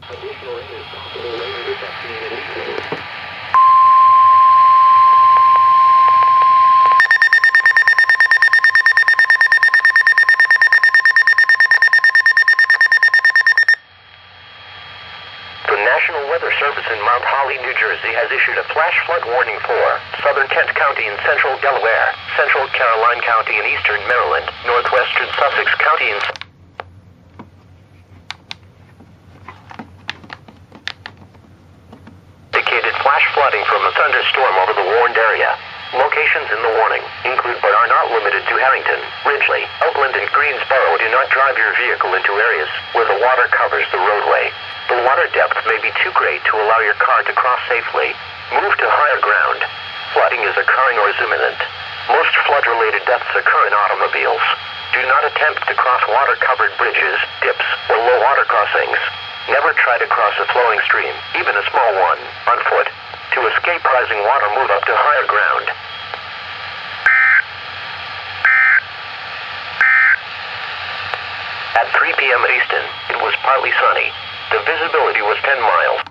Additional rain is possible later this afternoon and evening. The National Weather Service in Mount Holly, New Jersey has issued a flash flood warning for southern Kent County and central Delaware, central Caroline County and eastern Maryland, northwestern Sussex County and indicated flash flooding from a thunderstorm over the warned area. Locations in the warning include but are not limited to Harrington, Ridgely, Oakland, and Greensboro. Do not drive your vehicle into areas where the water covers the roadway. The water depth may be too great to allow your car to cross safely. Move to higher ground. Flooding is occurring or is imminent. Most flood-related deaths occur in automobiles. Do not attempt to cross water-covered bridges, dips, or low water crossings. Never try to cross a flowing stream, even a small one, on foot. To escape rising water, move up to higher ground. At 3 p.m. Eastern, it was partly sunny. The visibility was 10 miles.